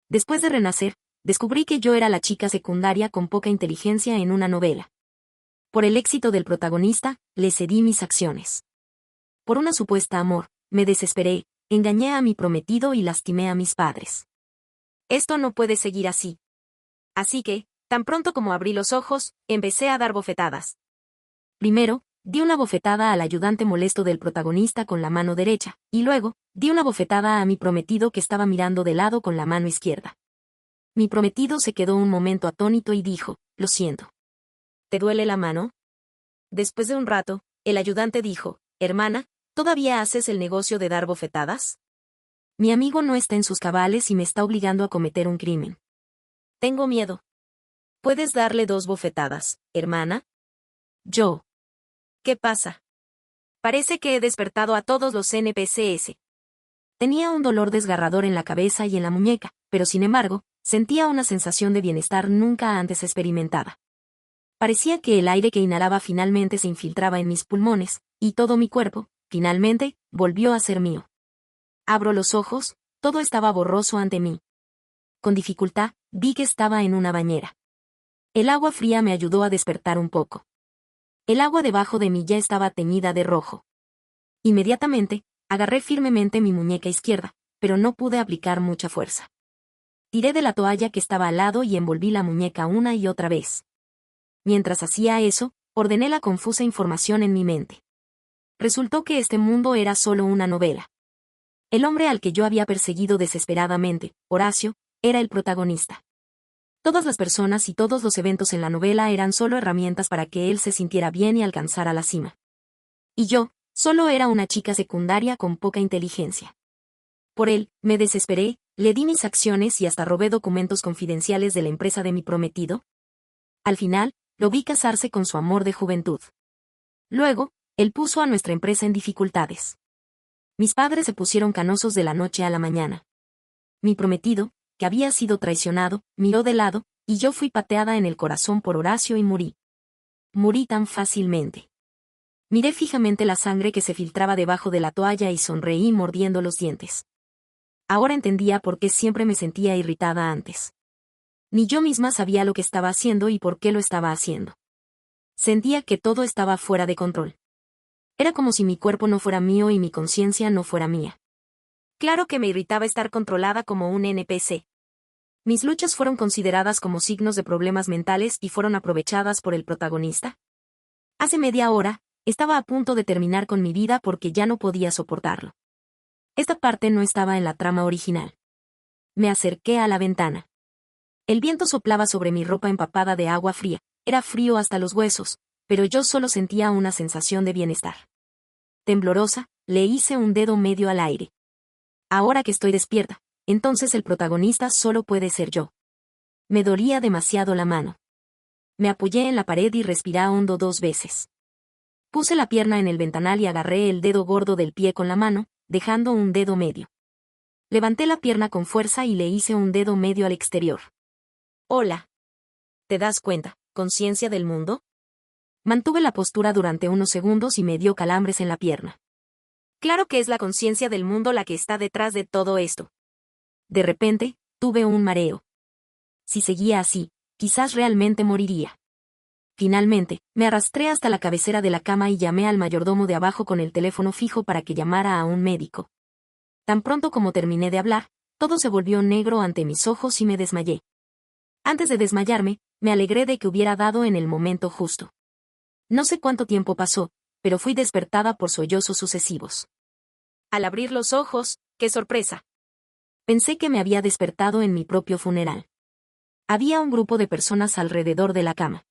Después de renacer, descubrí que yo era la chica secundaria con poca inteligencia en una novela. Por el éxito del protagonista, le cedí mis acciones. Por una supuesta amor, me desesperé, engañé a mi prometido y lastimé a mis padres. Esto no puede seguir así. Así que, tan pronto como abrí los ojos, empecé a dar bofetadas. Primero, di una bofetada al ayudante molesto del protagonista con la mano derecha, y luego, di una bofetada a mi prometido que estaba mirando de lado con la mano izquierda. Mi prometido se quedó un momento atónito y dijo, «Lo siento». ¿Te duele la mano? Después de un rato, el ayudante dijo, «Hermana, ¿todavía haces el negocio de dar bofetadas? Mi amigo no está en sus cabales y me está obligando a cometer un crimen. Tengo miedo. ¿Puedes darle 2 bofetadas, hermana?» Yo. ¿Qué pasa? Parece que he despertado a todos los NPCs. Tenía un dolor desgarrador en la cabeza y en la muñeca, pero sin embargo, sentía una sensación de bienestar nunca antes experimentada. Parecía que el aire que inhalaba finalmente se infiltraba en mis pulmones, y todo mi cuerpo, finalmente, volvió a ser mío. Abro los ojos, todo estaba borroso ante mí. Con dificultad, vi que estaba en una bañera. El agua fría me ayudó a despertar un poco. El agua debajo de mí ya estaba teñida de rojo. Inmediatamente, agarré firmemente mi muñeca izquierda, pero no pude aplicar mucha fuerza. Tiré de la toalla que estaba al lado y envolví la muñeca una y otra vez. Mientras hacía eso, ordené la confusa información en mi mente. Resultó que este mundo era solo una novela. El hombre al que yo había perseguido desesperadamente, Horacio, era el protagonista. Todas las personas y todos los eventos en la novela eran solo herramientas para que él se sintiera bien y alcanzara la cima. Y yo, solo era una chica secundaria con poca inteligencia. Por él, me desesperé, le di mis acciones y hasta robé documentos confidenciales de la empresa de mi prometido. Al final, lo vi casarse con su amor de juventud. Luego, él puso a nuestra empresa en dificultades. Mis padres se pusieron canosos de la noche a la mañana. Mi prometido, que había sido traicionado, miró de lado, y yo fui pateada en el corazón por Horacio y morí. Morí tan fácilmente. Miré fijamente la sangre que se filtraba debajo de la toalla y sonreí mordiendo los dientes. Ahora entendía por qué siempre me sentía irritada antes. Ni yo misma sabía lo que estaba haciendo y por qué lo estaba haciendo. Sentía que todo estaba fuera de control. Era como si mi cuerpo no fuera mío y mi conciencia no fuera mía. Claro que me irritaba estar controlada como un NPC. Mis luchas fueron consideradas como signos de problemas mentales y fueron aprovechadas por el protagonista. Hace media hora, estaba a punto de terminar con mi vida porque ya no podía soportarlo. Esta parte no estaba en la trama original. Me acerqué a la ventana. El viento soplaba sobre mi ropa empapada de agua fría, era frío hasta los huesos, pero yo solo sentía una sensación de bienestar. Temblorosa, le hice un dedo medio al aire. Ahora que estoy despierta, entonces el protagonista solo puede ser yo. Me dolía demasiado la mano. Me apoyé en la pared y respiré hondo 2 veces. Puse la pierna en el ventanal y agarré el dedo gordo del pie con la mano, dejando un dedo medio. Levanté la pierna con fuerza y le hice un dedo medio al exterior. Hola. ¿Te das cuenta, conciencia del mundo? Mantuve la postura durante unos segundos y me dio calambres en la pierna. Claro que es la conciencia del mundo la que está detrás de todo esto. De repente, tuve un mareo. Si seguía así, quizás realmente moriría. Finalmente, me arrastré hasta la cabecera de la cama y llamé al mayordomo de abajo con el teléfono fijo para que llamara a un médico. Tan pronto como terminé de hablar, todo se volvió negro ante mis ojos y me desmayé. Antes de desmayarme, me alegré de que hubiera dado en el momento justo. No sé cuánto tiempo pasó, pero fui despertada por sollozos sucesivos. Al abrir los ojos, ¡qué sorpresa! Pensé que me había despertado en mi propio funeral. Había un grupo de personas alrededor de la cama.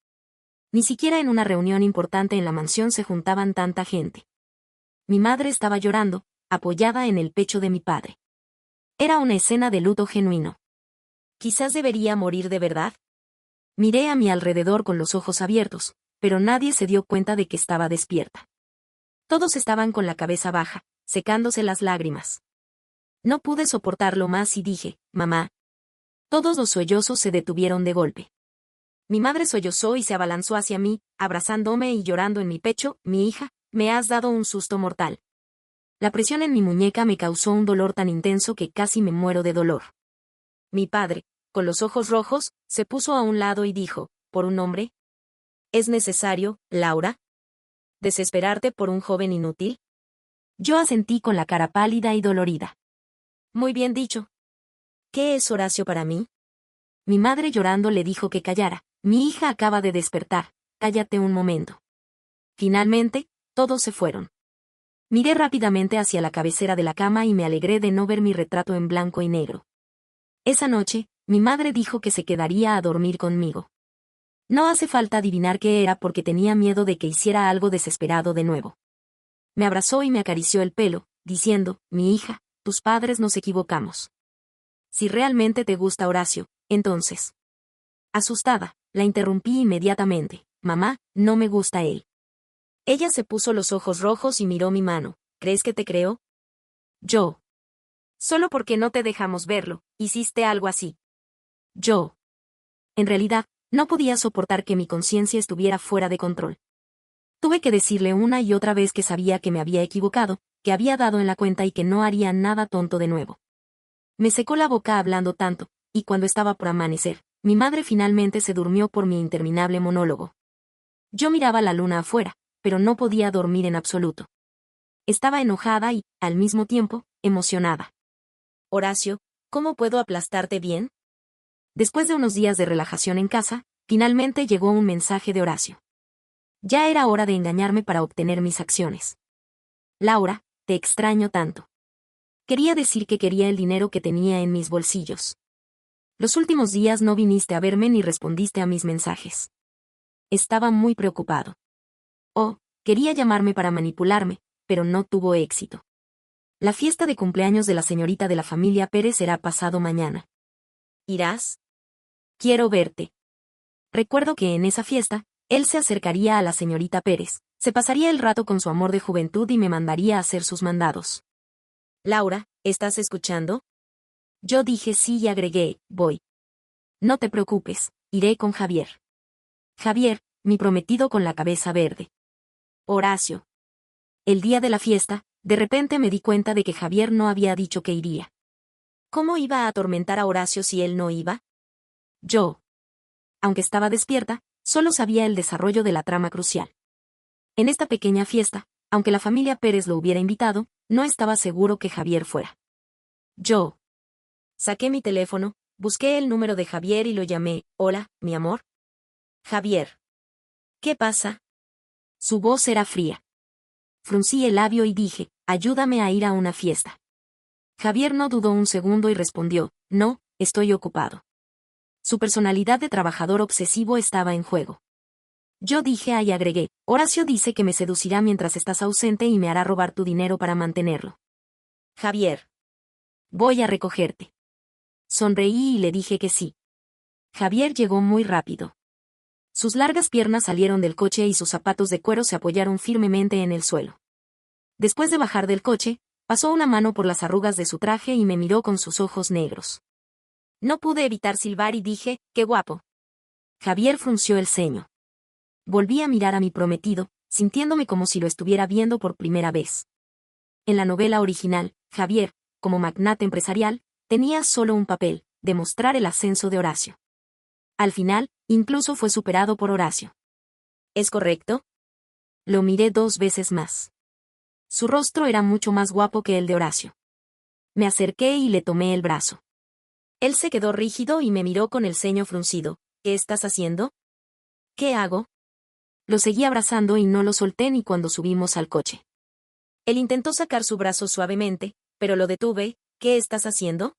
Ni siquiera en una reunión importante en la mansión se juntaban tanta gente. Mi madre estaba llorando, apoyada en el pecho de mi padre. Era una escena de luto genuino. ¿Quizás debería morir de verdad? Miré a mi alrededor con los ojos abiertos, pero nadie se dio cuenta de que estaba despierta. Todos estaban con la cabeza baja, secándose las lágrimas. No pude soportarlo más y dije, «Mamá». Todos los sollozos se detuvieron de golpe. Mi madre sollozó y se abalanzó hacia mí, abrazándome y llorando en mi pecho, «Mi hija, me has dado un susto mortal». La presión en mi muñeca me causó un dolor tan intenso que casi me muero de dolor. Mi padre, con los ojos rojos, se puso a un lado y dijo, ¿por un hombre? ¿Es necesario, Laura, desesperarte por un joven inútil? Yo asentí con la cara pálida y dolorida. Muy bien dicho. ¿Qué es Horacio para mí? Mi madre llorando le dijo que callara. Mi hija acaba de despertar. Cállate un momento. Finalmente, todos se fueron. Miré rápidamente hacia la cabecera de la cama y me alegré de no ver mi retrato en blanco y negro. Esa noche, mi madre dijo que se quedaría a dormir conmigo. No hace falta adivinar qué era porque tenía miedo de que hiciera algo desesperado de nuevo. Me abrazó y me acarició el pelo, diciendo, mi hija, tus padres nos equivocamos. Si realmente te gusta Horacio, entonces. Asustada, la interrumpí inmediatamente, mamá, no me gusta él. Ella se puso los ojos rojos y miró mi mano, ¿crees que te creo? Yo. Solo porque no te dejamos verlo, hiciste algo así. Yo. En realidad, no podía soportar que mi conciencia estuviera fuera de control. Tuve que decirle una y otra vez que sabía que me había equivocado, que había dado en la cuenta y que no haría nada tonto de nuevo. Me secó la boca hablando tanto, y cuando estaba por amanecer, mi madre finalmente se durmió por mi interminable monólogo. Yo miraba la luna afuera, pero no podía dormir en absoluto. Estaba enojada y, al mismo tiempo, emocionada. Horacio, ¿cómo puedo aplastarte bien? Después de unos días de relajación en casa, finalmente llegó un mensaje de Horacio. Ya era hora de engañarme para obtener mis acciones. Laura, te extraño tanto. Quería decir que quería el dinero que tenía en mis bolsillos. Los últimos días no viniste a verme ni respondiste a mis mensajes. Estaba muy preocupado. Oh, quería llamarme para manipularme, pero no tuvo éxito. La fiesta de cumpleaños de la señorita de la familia Pérez será pasado mañana. ¿Irás? Quiero verte. Recuerdo que en esa fiesta, él se acercaría a la señorita Pérez, se pasaría el rato con su amor de juventud y me mandaría a hacer sus mandados. Laura, ¿estás escuchando? Yo dije sí y agregué, voy. No te preocupes, iré con Javier. Javier, mi prometido con la cabeza verde. Horacio. El día de la fiesta, de repente me di cuenta de que Javier no había dicho que iría. ¿Cómo iba a atormentar a Horacio si él no iba? Yo. Aunque estaba despierta, solo sabía el desarrollo de la trama crucial. En esta pequeña fiesta, aunque la familia Pérez lo hubiera invitado, no estaba seguro que Javier fuera. Yo. Saqué mi teléfono, busqué el número de Javier y lo llamé. Hola, mi amor. Javier. ¿Qué pasa? Su voz era fría. Fruncí el labio y dije, ayúdame a ir a una fiesta. Javier no dudó un segundo y respondió, no, estoy ocupado. Su personalidad de trabajador obsesivo estaba en juego. Yo dije y agregué, Horacio dice que me seducirá mientras estás ausente y me hará robar tu dinero para mantenerlo. Javier. Voy a recogerte. Sonreí y le dije que sí. Javier llegó muy rápido. Sus largas piernas salieron del coche y sus zapatos de cuero se apoyaron firmemente en el suelo. Después de bajar del coche, pasó una mano por las arrugas de su traje y me miró con sus ojos negros. No pude evitar silbar y dije, ¡qué guapo! Javier frunció el ceño. Volví a mirar a mi prometido, sintiéndome como si lo estuviera viendo por primera vez. En la novela original, Javier, como magnate empresarial, tenía solo un papel, demostrar el ascenso de Horacio. Al final, incluso fue superado por Horacio. ¿Es correcto? Lo miré 2 veces más. Su rostro era mucho más guapo que el de Horacio. Me acerqué y le tomé el brazo. Él se quedó rígido y me miró con el ceño fruncido. ¿Qué estás haciendo? ¿Qué hago? Lo seguí abrazando y no lo solté ni cuando subimos al coche. Él intentó sacar su brazo suavemente, pero lo detuve. ¿Qué estás haciendo?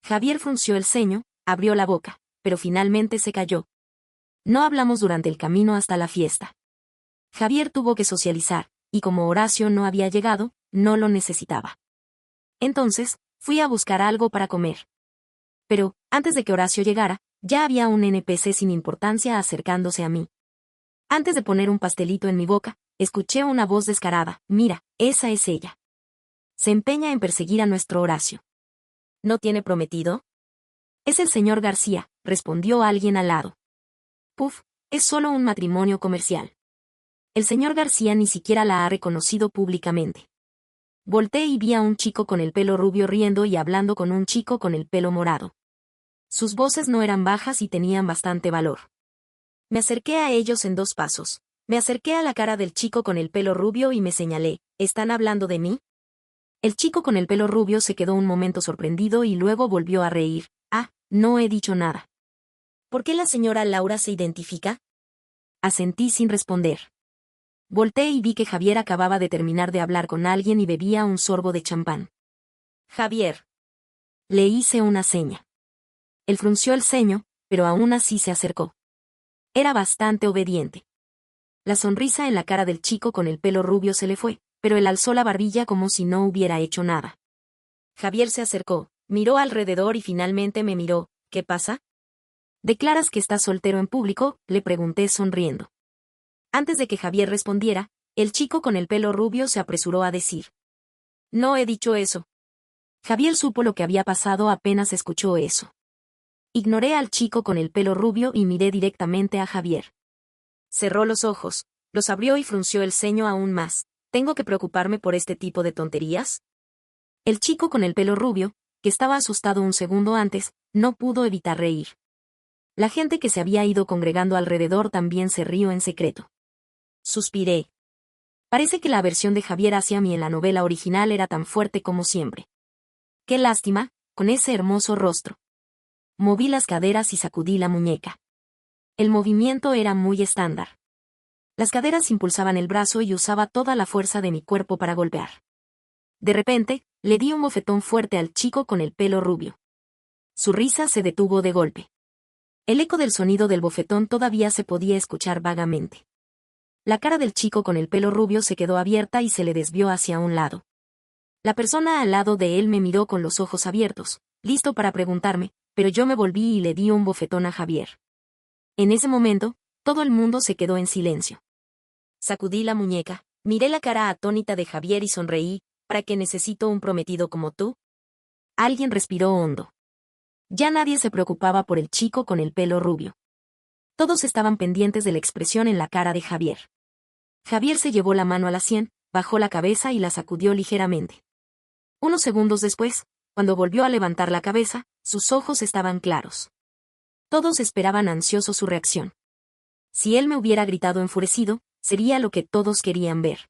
Javier frunció el ceño, abrió la boca, pero finalmente se calló. No hablamos durante el camino hasta la fiesta. Javier tuvo que socializar, y como Horacio no había llegado, no lo necesitaba. Entonces, fui a buscar algo para comer. Pero, antes de que Horacio llegara, ya había un NPC sin importancia acercándose a mí. Antes de poner un pastelito en mi boca, escuché una voz descarada, mira, esa es ella. Se empeña en perseguir a nuestro Horacio. ¿No tiene prometido? Es el señor García, respondió alguien al lado. Puf, es solo un matrimonio comercial. El señor García ni siquiera la ha reconocido públicamente. Volté y vi a un chico con el pelo rubio riendo y hablando con un chico con el pelo morado. Sus voces no eran bajas y tenían bastante valor. Me acerqué a ellos en 2 pasos. Me acerqué a la cara del chico con el pelo rubio y me señalé, ¿están hablando de mí? El chico con el pelo rubio se quedó un momento sorprendido y luego volvió a reír. Ah, no he dicho nada. ¿Por qué la señora Laura se identifica? Asentí sin responder. Volté y vi que Javier acababa de terminar de hablar con alguien y bebía un sorbo de champán. Javier. Le hice una seña. Él frunció el ceño, pero aún así se acercó. Era bastante obediente. La sonrisa en la cara del chico con el pelo rubio se le fue, pero él alzó la barbilla como si no hubiera hecho nada. Javier se acercó, miró alrededor y finalmente me miró. ¿Qué pasa? ¿Declaras que estás soltero en público?, le pregunté sonriendo. Antes de que Javier respondiera, el chico con el pelo rubio se apresuró a decir. No he dicho eso. Javier supo lo que había pasado apenas escuchó eso. Ignoré al chico con el pelo rubio y miré directamente a Javier. Cerró los ojos, los abrió y frunció el ceño aún más. ¿Tengo que preocuparme por este tipo de tonterías? El chico con el pelo rubio, que estaba asustado un segundo antes, no pudo evitar reír. La gente que se había ido congregando alrededor también se rió en secreto. Suspiré. Parece que la aversión de Javier hacia mí en la novela original era tan fuerte como siempre. Qué lástima, con ese hermoso rostro. Moví las caderas y sacudí la muñeca. El movimiento era muy estándar. Las caderas impulsaban el brazo y usaba toda la fuerza de mi cuerpo para golpear. De repente, le di un bofetón fuerte al chico con el pelo rubio. Su risa se detuvo de golpe. El eco del sonido del bofetón todavía se podía escuchar vagamente. La cara del chico con el pelo rubio se quedó abierta y se le desvió hacia un lado. La persona al lado de él me miró con los ojos abiertos, listo para preguntarme, pero yo me volví y le di un bofetón a Javier. En ese momento, todo el mundo se quedó en silencio. Sacudí la muñeca, miré la cara atónita de Javier y sonreí. ¿Para qué necesito un prometido como tú? Alguien respiró hondo. Ya nadie se preocupaba por el chico con el pelo rubio. Todos estaban pendientes de la expresión en la cara de Javier. Javier se llevó la mano a la sien, bajó la cabeza y la sacudió ligeramente. Unos segundos después, cuando volvió a levantar la cabeza, sus ojos estaban claros. Todos esperaban ansiosos su reacción. Si él me hubiera gritado enfurecido, sería lo que todos querían ver.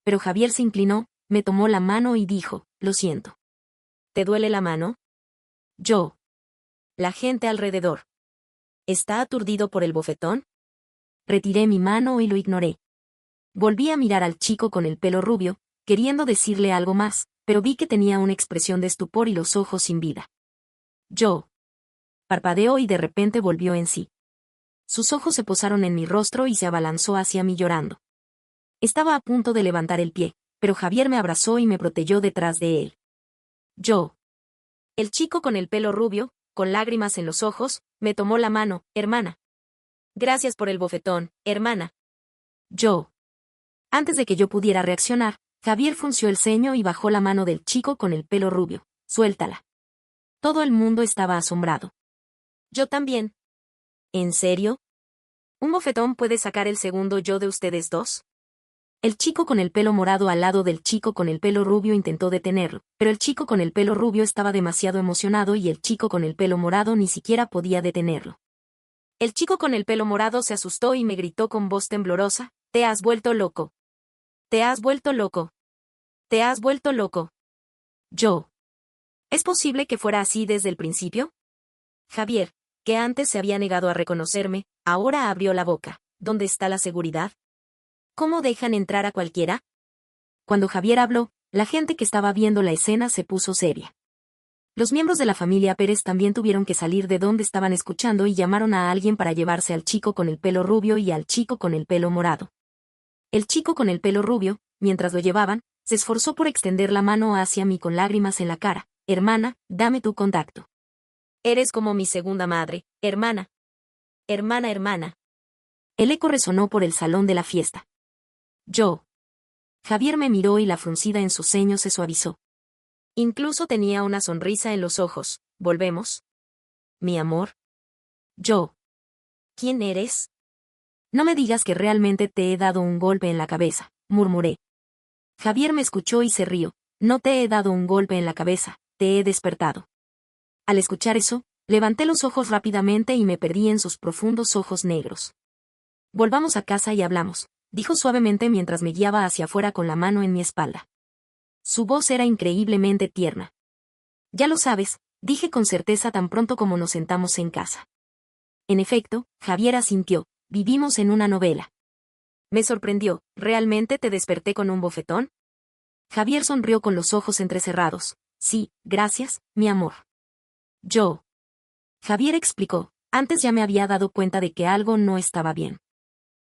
Pero Javier se inclinó, me tomó la mano y dijo, lo siento. ¿Te duele la mano? Yo. La gente alrededor. ¿Está aturdido por el bofetón? Retiré mi mano y lo ignoré. Volví a mirar al chico con el pelo rubio, queriendo decirle algo más, pero vi que tenía una expresión de estupor y los ojos sin vida. Yo. Parpadeó y de repente volvió en sí. Sus ojos se posaron en mi rostro y se abalanzó hacia mí llorando. Estaba a punto de levantar el pie, pero Javier me abrazó y me protegió detrás de él. Yo. El chico con el pelo rubio, con lágrimas en los ojos, me tomó la mano, hermana. Gracias por el bofetón, hermana. Yo. Antes de que yo pudiera reaccionar, Javier frunció el ceño y bajó la mano del chico con el pelo rubio. Suéltala. Todo el mundo estaba asombrado. Yo también. ¿En serio? ¿Un bofetón puede sacar el segundo yo de ustedes dos? El chico con el pelo morado al lado del chico con el pelo rubio intentó detenerlo, pero el chico con el pelo rubio estaba demasiado emocionado y el chico con el pelo morado ni siquiera podía detenerlo. El chico con el pelo morado se asustó y me gritó con voz temblorosa, «Te has vuelto loco. Te has vuelto loco. Te has vuelto loco». Yo. ¿Es posible que fuera así desde el principio? Javier, que antes se había negado a reconocerme, ahora abrió la boca. ¿Dónde está la seguridad? ¿Cómo dejan entrar a cualquiera? Cuando Javier habló, la gente que estaba viendo la escena se puso seria. Los miembros de la familia Pérez también tuvieron que salir de donde estaban escuchando y llamaron a alguien para llevarse al chico con el pelo rubio y al chico con el pelo morado. El chico con el pelo rubio, mientras lo llevaban, se esforzó por extender la mano hacia mí con lágrimas en la cara. Hermana, dame tu contacto. Eres como mi segunda madre, hermana. Hermana, hermana. El eco resonó por el salón de la fiesta. Yo. Javier me miró y la fruncida en su ceño se suavizó. Incluso tenía una sonrisa en los ojos. ¿Volvemos? Mi amor. Yo. ¿Quién eres? No me digas que realmente te he dado un golpe en la cabeza, murmuré. Javier me escuchó y se rió. No te he dado un golpe en la cabeza, te he despertado. Al escuchar eso, Levanté los ojos rápidamente y me perdí en sus profundos ojos negros. Volvamos a casa y hablamos, dijo suavemente mientras me guiaba hacia afuera con la mano en mi espalda. Su voz era increíblemente tierna. Ya lo sabes, dije con certeza tan pronto como nos sentamos en casa. En efecto, Javier asintió, vivimos en una novela. Me sorprendió, ¿realmente te desperté con un bofetón? Javier sonrió con los ojos entrecerrados. Sí, gracias, mi amor. Yo. Javier explicó, antes ya me había dado cuenta de que algo no estaba bien.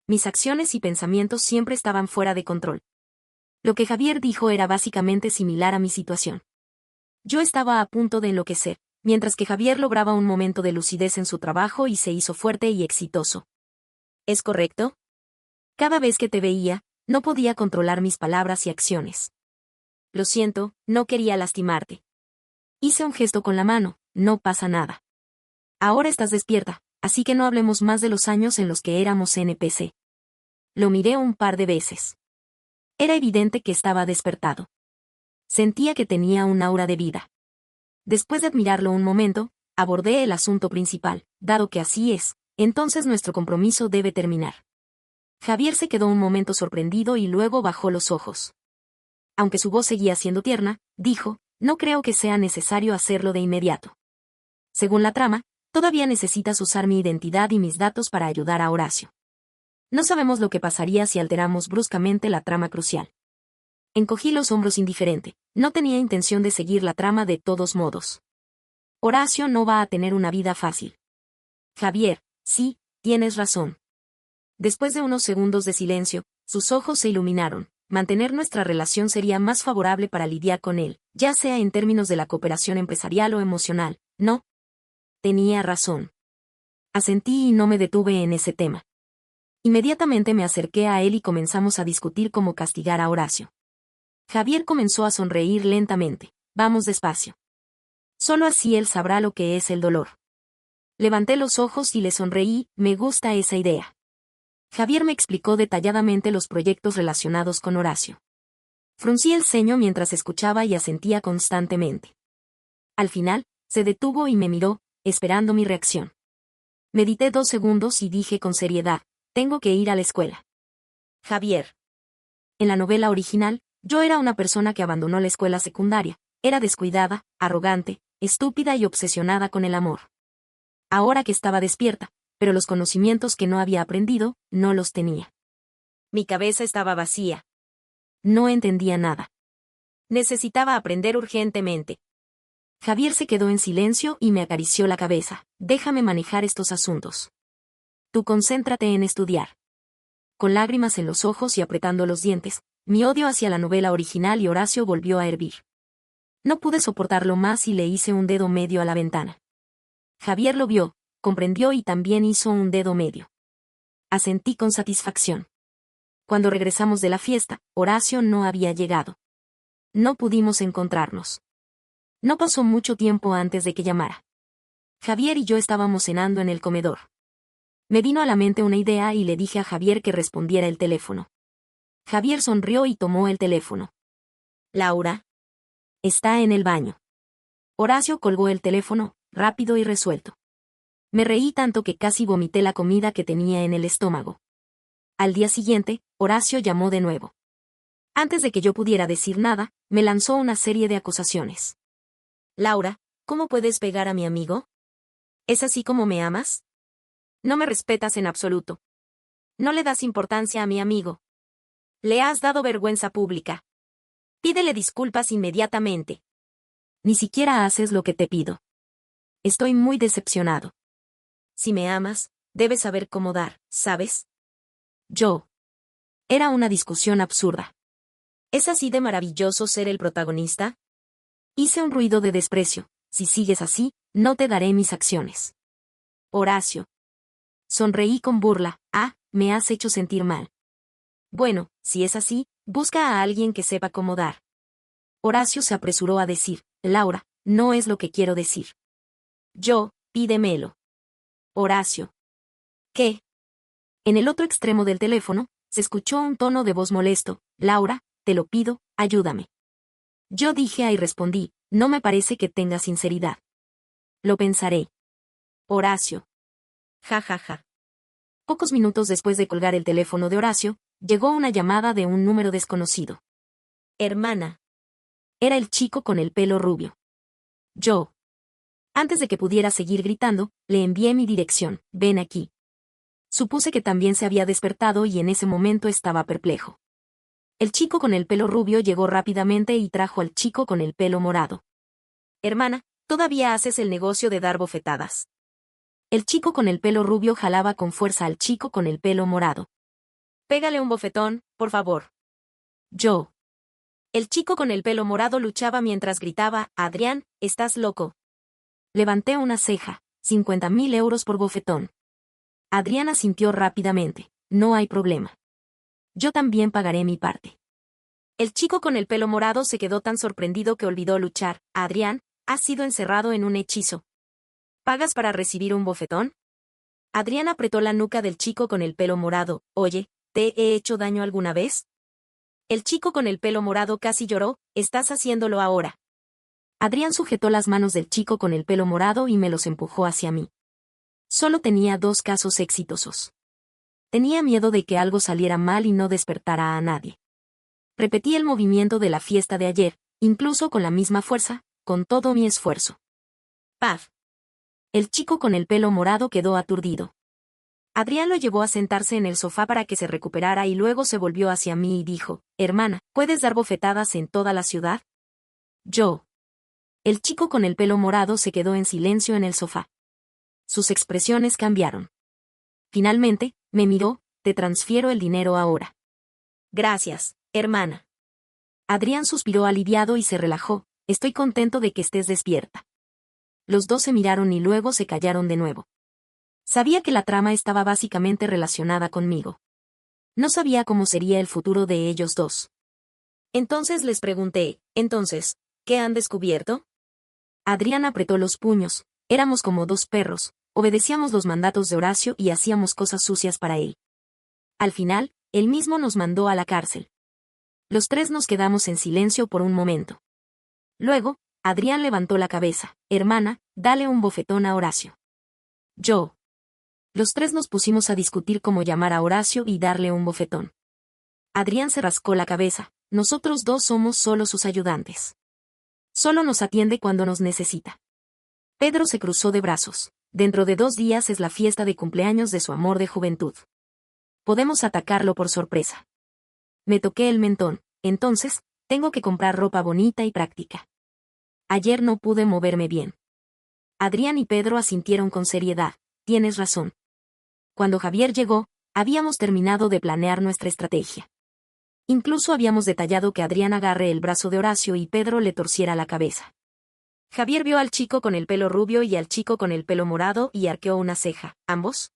Mis acciones y pensamientos siempre estaban fuera de control. Lo que Javier dijo era básicamente similar a mi situación. Yo estaba a punto de enloquecer, mientras que Javier lograba un momento de lucidez en su trabajo y se hizo fuerte y exitoso. ¿Es correcto? Cada vez que te veía, no podía controlar mis palabras y acciones. Lo siento, no quería lastimarte. Hice un gesto con la mano, no pasa nada. Ahora estás despierta, así que no hablemos más de los años en los que éramos NPC. Lo miré un par de veces. Era evidente que estaba despertado. Sentía que tenía un aura de vida. Después de admirarlo un momento, abordé el asunto principal, dado que así es, entonces nuestro compromiso debe terminar. Javier se quedó un momento sorprendido y luego bajó los ojos. Aunque su voz seguía siendo tierna, dijo, no creo que sea necesario hacerlo de inmediato. Según la trama, todavía necesitas usar mi identidad y mis datos para ayudar a Horacio. No sabemos lo que pasaría si alteramos bruscamente la trama crucial. Encogí los hombros indiferente, no tenía intención de seguir la trama de todos modos. Horacio no va a tener una vida fácil. Javier, sí, tienes razón. Después de unos segundos de silencio, sus ojos se iluminaron. Mantener nuestra relación sería más favorable para lidiar con él, ya sea en términos de la cooperación empresarial o emocional, ¿no? Tenía razón. Asentí y no me detuve en ese tema. Inmediatamente me acerqué a él y comenzamos a discutir cómo castigar a Horacio. Javier comenzó a sonreír lentamente. Vamos despacio. Solo así él sabrá lo que es el dolor. Levanté los ojos y le sonreí, me gusta esa idea. Javier me explicó detalladamente los proyectos relacionados con Horacio. Fruncí el ceño mientras escuchaba y asentía constantemente. Al final, se detuvo y me miró, esperando mi reacción. Medité 2 segundos y dije con seriedad, tengo que ir a la escuela. Javier. En la novela original, yo era una persona que abandonó la escuela secundaria, era descuidada, arrogante, estúpida y obsesionada con el amor. Ahora que estaba despierta, pero los conocimientos que no había aprendido, no los tenía. Mi cabeza estaba vacía. No entendía nada. Necesitaba aprender urgentemente. Javier se quedó en silencio y me acarició la cabeza. Déjame manejar estos asuntos. Tú concéntrate en estudiar. Con lágrimas en los ojos y apretando los dientes, mi odio hacia la novela original y Horacio volvió a hervir. No pude soportarlo más y le hice un dedo medio a la ventana. Javier lo vio, comprendió y también hizo un dedo medio. Asentí con satisfacción. Cuando regresamos de la fiesta, Horacio no había llegado. No pudimos encontrarnos. No pasó mucho tiempo antes de que llamara. Javier y yo estábamos cenando en el comedor. Me vino a la mente una idea y le dije a Javier que respondiera el teléfono. Javier sonrió y tomó el teléfono. Laura. Está en el baño. Horacio colgó el teléfono, rápido y resuelto. Me reí tanto que casi vomité la comida que tenía en el estómago. Al día siguiente, Horacio llamó de nuevo. Antes de que yo pudiera decir nada, me lanzó una serie de acusaciones. Laura, ¿cómo puedes pegar a mi amigo? ¿Es así como me amas? No me respetas en absoluto. No le das importancia a mi amigo. Le has dado vergüenza pública. Pídele disculpas inmediatamente. Ni siquiera haces lo que te pido. Estoy muy decepcionado. Si me amas, debes saber cómo dar, ¿sabes? Yo. Era una discusión absurda. ¿Es así de maravilloso ser el protagonista? Hice un ruido de desprecio. Si sigues así, no te daré mis acciones. Horacio. Sonreí con burla. Me has hecho sentir mal. Bueno, si es así, busca a alguien que sepa cómo dar. Horacio se apresuró a decir, Laura, no es lo que quiero decir. Yo, pídemelo. Horacio. ¿Qué? En el otro extremo del teléfono, se escuchó un tono de voz molesto, Laura, te lo pido, ayúdame. Yo dije y respondí, no me parece que tenga sinceridad. Lo pensaré. Horacio. Ja ja ja. Pocos minutos después de colgar el teléfono de Horacio, llegó una llamada de un número desconocido. Hermana. Era el chico con el pelo rubio. Yo. Antes de que pudiera seguir gritando, le envié mi dirección. Ven aquí. Supuse que también se había despertado y en ese momento estaba perplejo. El chico con el pelo rubio llegó rápidamente y trajo al chico con el pelo morado. Hermana, ¿todavía haces el negocio de dar bofetadas? El chico con el pelo rubio jalaba con fuerza al chico con el pelo morado. Pégale un bofetón, por favor. Yo. El chico con el pelo morado luchaba mientras gritaba, Adrián, ¿estás loco? Levanté una ceja, 50.000 euros por bofetón. Adrián asintió rápidamente, no hay problema. Yo también pagaré mi parte. El chico con el pelo morado se quedó tan sorprendido que olvidó luchar. Adrián, has sido encerrado en un hechizo. ¿Pagas para recibir un bofetón? Adrián apretó la nuca del chico con el pelo morado. Oye, ¿te he hecho daño alguna vez? El chico con el pelo morado casi lloró. Estás haciéndolo ahora. Adrián sujetó las manos del chico con el pelo morado y me los empujó hacia mí. Solo tenía 2 casos exitosos. Tenía miedo de que algo saliera mal y no despertara a nadie. Repetí el movimiento de la fiesta de ayer, incluso con la misma fuerza, con todo mi esfuerzo. ¡Paf! El chico con el pelo morado quedó aturdido. Adrián lo llevó a sentarse en el sofá para que se recuperara y luego se volvió hacia mí y dijo, hermana, ¿puedes dar bofetadas en toda la ciudad? Yo. El chico con el pelo morado se quedó en silencio en el sofá. Sus expresiones cambiaron. Finalmente, me miró, te transfiero el dinero ahora. Gracias, hermana. Adrián suspiró aliviado y se relajó, estoy contento de que estés despierta. Los dos se miraron y luego se callaron de nuevo. Sabía que la trama estaba básicamente relacionada conmigo. No sabía cómo sería el futuro de ellos dos. Entonces les pregunté, ¿qué han descubierto? Adrián apretó los puños, éramos como 2 perros, obedecíamos los mandatos de Horacio y hacíamos cosas sucias para él. Al final, él mismo nos mandó a la cárcel. Los 3 nos quedamos en silencio por un momento. Luego, Adrián levantó la cabeza, hermana, dale un bofetón a Horacio. Yo. Los 3 nos pusimos a discutir cómo llamar a Horacio y darle un bofetón. Adrián se rascó la cabeza, nosotros 2 somos solo sus ayudantes. Solo nos atiende cuando nos necesita. Pedro se cruzó de brazos. Dentro de 2 días es la fiesta de cumpleaños de su amor de juventud. Podemos atacarlo por sorpresa. Me toqué el mentón, entonces, tengo que comprar ropa bonita y práctica. Ayer no pude moverme bien. Adrián y Pedro asintieron con seriedad, tienes razón. Cuando Javier llegó, habíamos terminado de planear nuestra estrategia. Incluso habíamos detallado que Adrián agarre el brazo de Horacio y Pedro le torciera la cabeza. Javier vio al chico con el pelo rubio y al chico con el pelo morado y arqueó una ceja. ¿Ambos?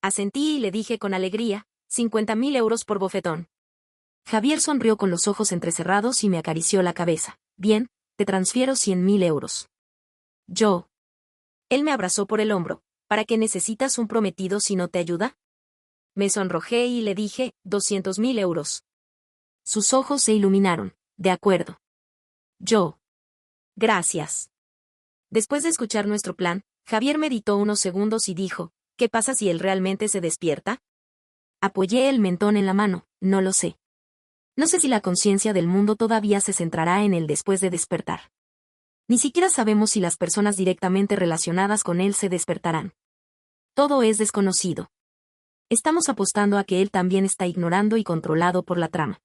Asentí y le dije con alegría, 50.000 euros por bofetón. Javier sonrió con los ojos entrecerrados y me acarició la cabeza. Bien, te transfiero 100.000 euros. Yo. Él me abrazó por el hombro. ¿Para qué necesitas un prometido si no te ayuda? Me sonrojé y le dije, 200.000 euros. Sus ojos se iluminaron. De acuerdo. Yo. Gracias. Después de escuchar nuestro plan, Javier meditó unos segundos y dijo, ¿qué pasa si él realmente se despierta? Apoyé el mentón en la mano, no lo sé. No sé si la conciencia del mundo todavía se centrará en él después de despertar. Ni siquiera sabemos si las personas directamente relacionadas con él se despertarán. Todo es desconocido. Estamos apostando a que él también está ignorando y controlado por la trama.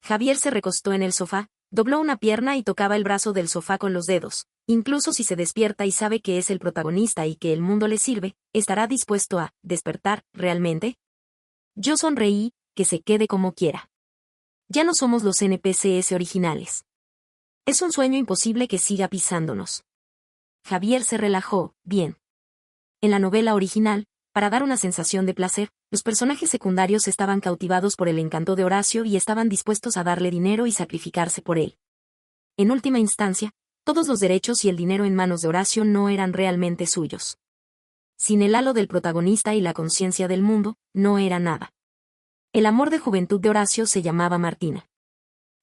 Javier se recostó en el sofá, dobló una pierna y tocaba el brazo del sofá con los dedos. Incluso si se despierta y sabe que es el protagonista y que el mundo le sirve, ¿estará dispuesto a despertar realmente? Yo sonreí, que se quede como quiera. Ya no somos los NPCs originales. Es un sueño imposible que siga pisándonos. Javier se relajó, bien. En la novela original, para dar una sensación de placer, los personajes secundarios estaban cautivados por el encanto de Horacio y estaban dispuestos a darle dinero y sacrificarse por él. En última instancia, todos los derechos y el dinero en manos de Horacio no eran realmente suyos. Sin el halo del protagonista y la conciencia del mundo, no era nada. El amor de juventud de Horacio se llamaba Martina.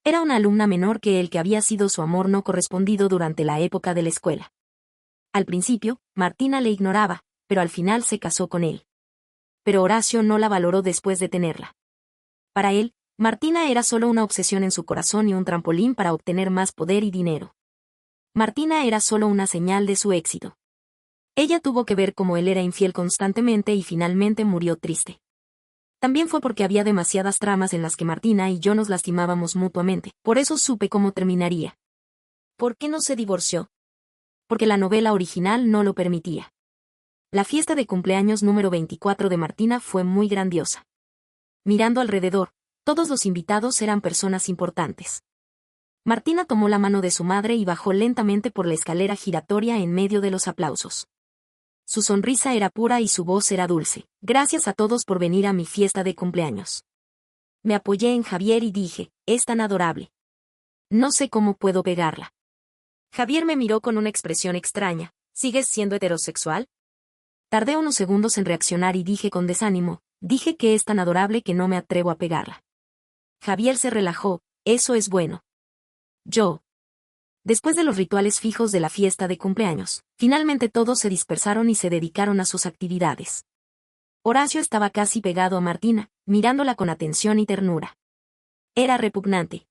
Era una alumna menor que el que había sido su amor no correspondido durante la época de la escuela. Al principio, Martina le ignoraba, pero al final se casó con él. Pero Horacio no la valoró después de tenerla. Para él, Martina era solo una obsesión en su corazón y un trampolín para obtener más poder y dinero. Martina era solo una señal de su éxito. Ella tuvo que ver cómo él era infiel constantemente y finalmente murió triste. También fue porque había demasiadas tramas en las que Martina y yo nos lastimábamos mutuamente, por eso supe cómo terminaría. ¿Por qué no se divorció? Porque la novela original no lo permitía. La fiesta de cumpleaños número 24 de Martina fue muy grandiosa. Mirando alrededor, todos los invitados eran personas importantes. Martina tomó la mano de su madre y bajó lentamente por la escalera giratoria en medio de los aplausos. Su sonrisa era pura y su voz era dulce. Gracias a todos por venir a mi fiesta de cumpleaños. Me apoyé en Javier y dije, es tan adorable. No sé cómo puedo pegarla. Javier me miró con una expresión extraña. ¿Sigues siendo heterosexual? Tardé unos segundos en reaccionar y dije con desánimo, dije que es tan adorable que no me atrevo a pegarla. Javier se relajó, eso es bueno. Yo. Después de los rituales fijos de la fiesta de cumpleaños, finalmente todos se dispersaron y se dedicaron a sus actividades. Horacio estaba casi pegado a Martina, mirándola con atención y ternura. Era repugnante.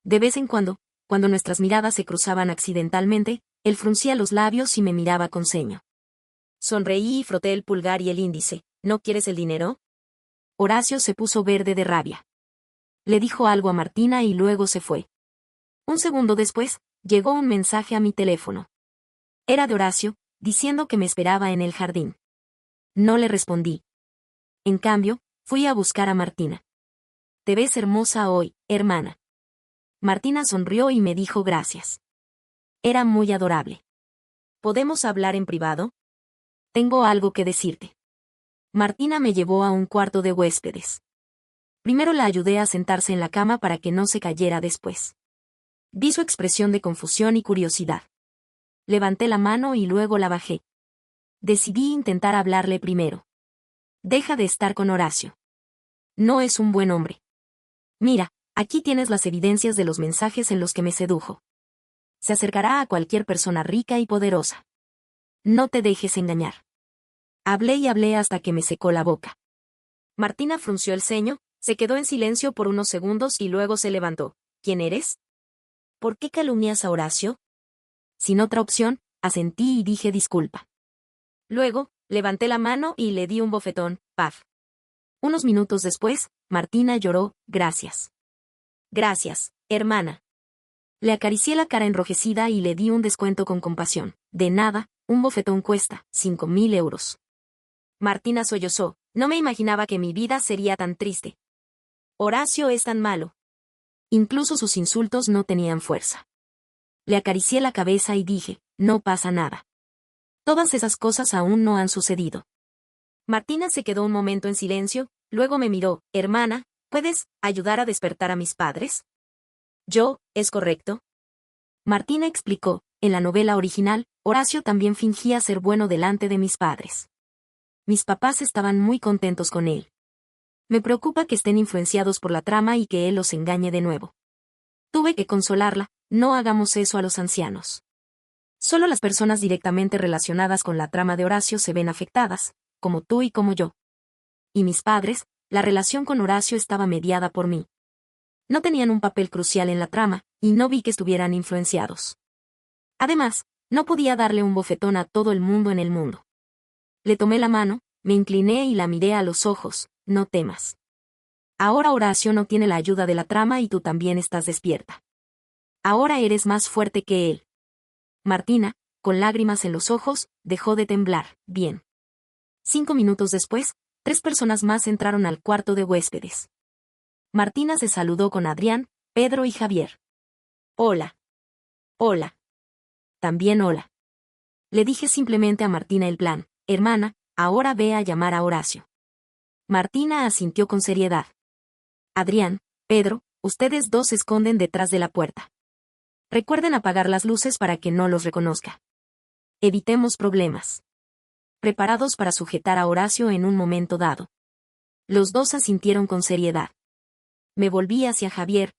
De vez en cuando nuestras miradas se cruzaban accidentalmente, él fruncía los labios y me miraba con ceño. Sonreí y froté el pulgar y el índice. ¿No quieres el dinero? Horacio se puso verde de rabia. Le dijo algo a Martina y luego se fue. Un segundo después, llegó un mensaje a mi teléfono. Era de Horacio, diciendo que me esperaba en el jardín. No le respondí. En cambio, fui a buscar a Martina. Te ves hermosa hoy, hermana. Martina sonrió y me dijo gracias. Era muy adorable. ¿Podemos hablar en privado? Tengo algo que decirte. Martina me llevó a un cuarto de huéspedes. Primero la ayudé a sentarse en la cama para que no se cayera después. Vi su expresión de confusión y curiosidad. Levanté la mano y luego la bajé. Decidí intentar hablarle primero. Deja de estar con Horacio. No es un buen hombre. Mira, aquí tienes las evidencias de los mensajes en los que me sedujo. Se acercará a cualquier persona rica y poderosa. No te dejes engañar. Hablé y hablé hasta que me secó la boca. Martina frunció el ceño, se quedó en silencio por unos segundos y luego se levantó. ¿Quién eres? ¿Por qué calumnias a Horacio? Sin otra opción, asentí y dije disculpa. Luego, levanté la mano y le di un bofetón, ¡paf! Unos minutos después, Martina lloró, gracias. Gracias, hermana. Le acaricié la cara enrojecida y le di un descuento con compasión. De nada, un bofetón cuesta 5.000 euros. Martina sollozó, no me imaginaba que mi vida sería tan triste. Horacio es tan malo. Incluso sus insultos no tenían fuerza. Le acaricié la cabeza y dije, no pasa nada. Todas esas cosas aún no han sucedido. Martina se quedó un momento en silencio, luego me miró, hermana, ¿puedes ayudar a despertar a mis padres? Yo, ¿es correcto? Martina explicó, en la novela original, Horacio también fingía ser bueno delante de mis padres. Mis papás estaban muy contentos con él. Me preocupa que estén influenciados por la trama y que él los engañe de nuevo. Tuve que consolarla, no hagamos eso a los ancianos. Solo las personas directamente relacionadas con la trama de Horacio se ven afectadas, como tú y como yo. Y mis padres, la relación con Horacio estaba mediada por mí. No tenían un papel crucial en la trama, y no vi que estuvieran influenciados. Además, no podía darle un bofetón a todo el mundo en el mundo. Le tomé la mano, me incliné y la miré a los ojos, no temas. Ahora Horacio no tiene la ayuda de la trama y tú también estás despierta. Ahora eres más fuerte que él. Martina, con lágrimas en los ojos, dejó de temblar, bien. 5 minutos después, 3 personas más entraron al cuarto de huéspedes. Martina se saludó con Adrián, Pedro y Javier. Hola. Hola. También hola. Le dije simplemente a Martina el plan, hermana, ahora ve a llamar a Horacio. Martina asintió con seriedad. Adrián, Pedro, ustedes dos se esconden detrás de la puerta. Recuerden apagar las luces para que no los reconozca. Evitemos problemas. Preparados para sujetar a Horacio en un momento dado. Los dos asintieron con seriedad. Me volví hacia Javier.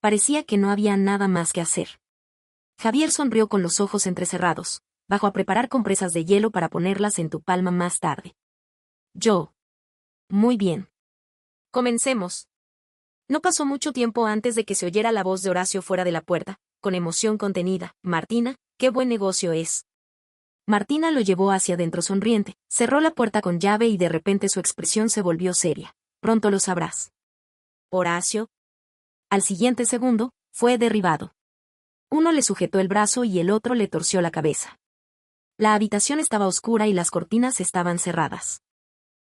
Parecía que no había nada más que hacer. Javier sonrió con los ojos entrecerrados. bajo a preparar compresas de hielo para ponerlas en tu palma más tarde. Yo. Muy bien. Comencemos. No pasó mucho tiempo antes de que se oyera la voz de Horacio fuera de la puerta, con emoción contenida. Martina, qué buen negocio es. Martina lo llevó hacia adentro sonriente, cerró la puerta con llave y de repente su expresión se volvió seria. Pronto lo sabrás. Horacio. Al siguiente segundo, fue derribado. Uno le sujetó el brazo y el otro le torció la cabeza. La habitación estaba oscura y las cortinas estaban cerradas.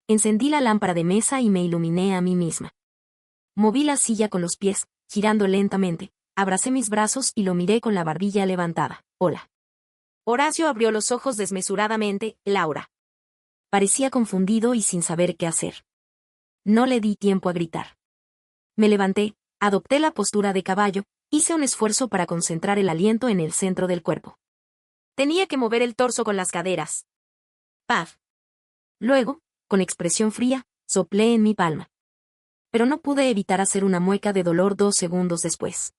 Encendí la lámpara de mesa y me iluminé a mí misma. Moví la silla con los pies, girando lentamente, abracé mis brazos y lo miré con la barbilla levantada. Hola. Horacio abrió los ojos desmesuradamente. Laura. Parecía confundido y sin saber qué hacer. No le di tiempo a gritar. Me levanté, adopté la postura de caballo, hice un esfuerzo para concentrar el aliento en el centro del cuerpo. Tenía que mover el torso con las caderas. ¡Paf! Luego, con expresión fría, soplé en mi palma. Pero no pude evitar hacer una mueca de dolor 2 segundos después.